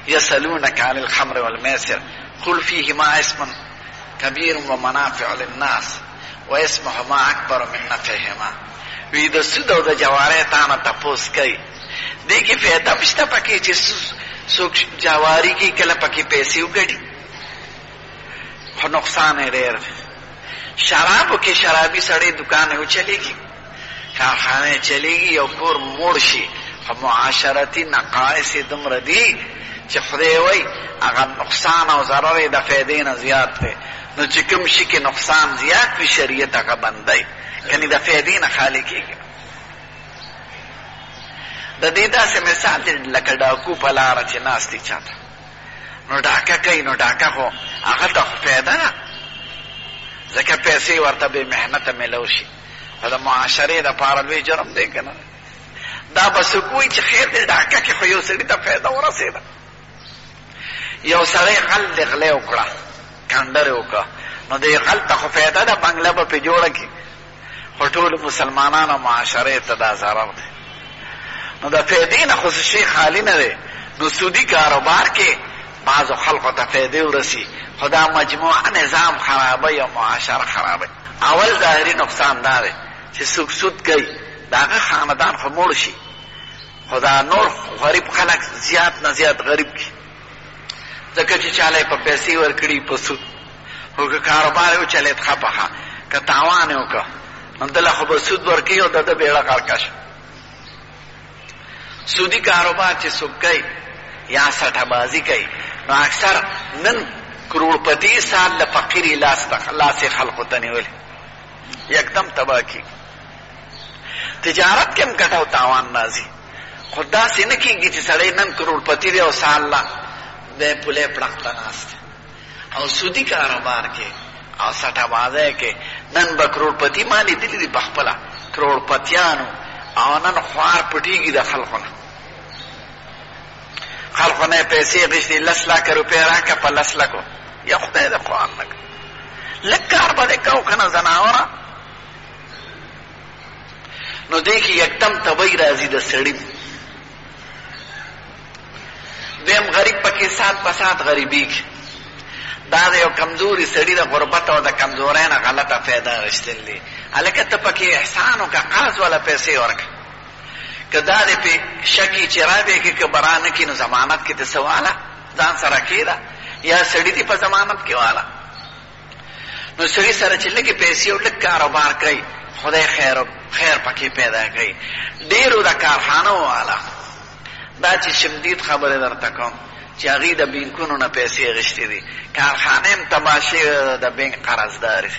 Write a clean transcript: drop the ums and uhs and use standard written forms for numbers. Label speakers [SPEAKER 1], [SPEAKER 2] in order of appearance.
[SPEAKER 1] يسألونك عن الخمر والميسر قل فيهما اسم كبير ومنافع للناس واسمهما اکبر من نفعهما. وی د سود او د جواره تانه تپوس کوي دې کې فایده مشته پکې چې څوک جواری کې کله پکې پیسې وګړي خو نقصان یې ډېر. شرابو کې شرابي سړی دکان یې چلېږي، کارخانه چلېږي، یو کور موړ شي، خو معاشرتي نقایص یې دومره دي چې خدای وایي هغه نقصان او ضرر یې د فایدې نه زیات دی. نو چې کوم شي کې نقصان زیات وي شریعت هغه بندوي، کنی د فایدې نه خالی کېږي. د دې داسې مثال دی لکه ډاکو په لاره چې ناست دی چاته، نو ډاکه کوي، نو ډاکه خو هغه ته خو فایده ده، ځکه پیسې ورته بې محنته میلو شي، خو د معاشرې دپاره لوی جرم دی که نه. دا به څوک وایي چې خیر دی ډاکه کې خو یو سړي ته فایده ورسېده. یو سړی غل د غلې وکړه، کنډرې وکړه، نو د غل ته خو فایده ده، بنګله به پې جوړه کړي، خو ټولو مسلمانانو معاشرې ته دا ضرر دی. نو د فایدې نه خو شي خالی نه دی. نو سودي کاروبار کې بعضو خلقو ته فایدې ورسي، خو دا مجموعه نظام خرابوي او معاشره خرابوي. اول ظاهري نقصان دا دی چې څوک سود کوي د هغه خاندان خو موړ شي، خو دا نور غریب خلک زیات نه زیات غریب کړي، ځکه چې چاله یې په پیسې ورکړي په سود، خو که کاروبار یې وچلېد ښه په ښه، که تاوان یې وکړه نو دله خو به سود ورکوي او د ده بیړه غرقه شي. سودي کاروبار چې څوک کوي یا سټه بازي کوي، نو اکثر نن کروڑپتی سال له فقیرې لاسې خلقو ته نیولې، یکدم تباه کېږي. تجارت کې هم ګټه او تاوان راځي، خو داسې نه کېږي چې سړی نن کروڑپتی دی او سال له دی پولې پړق ته ناست دی. او سودي کاروبار کې او سټه بازۍ کې نن به کروڑپتی ما لیدلي دي په خپله کروڑپتیانو، او نن خوار پټېږي د خلقو نه، خلقو نه یې پیسې غشتي، 10 لکه روپۍ راکړه په 10 لکو، یا خدای د قرآن نه کړه لږ کار به دې کوو که نه زناوره. نو دې کې یکدم تبۍ راځي د سړي. دویم غریب پکې سات په سات غریبېږي. دا د یو کمزوري سړي د غربت او د کمزورۍ نه غلطه فایده اخیستل دي. هلکه ته پکې احسان وکړه، قرض والا پیسې ورکړه، که دا دې پې شکي چې رابې کې که برا نه کړي نو ضمانت کې ته څه واله ځان سره کېده، یا سړي دې په ضمانت کې واله. نو سړي سره چې لږې پیسې او لږ کاروبار کوي، خدای خیر پکې پیدا کوي. ډېرو د کارخانو والا دا چې شمدید خبرې درته کوم چې هغوی د بینکونو نه پیسې اخیستې دي، کارخانې هم تباه شوې د بینک قرضداري.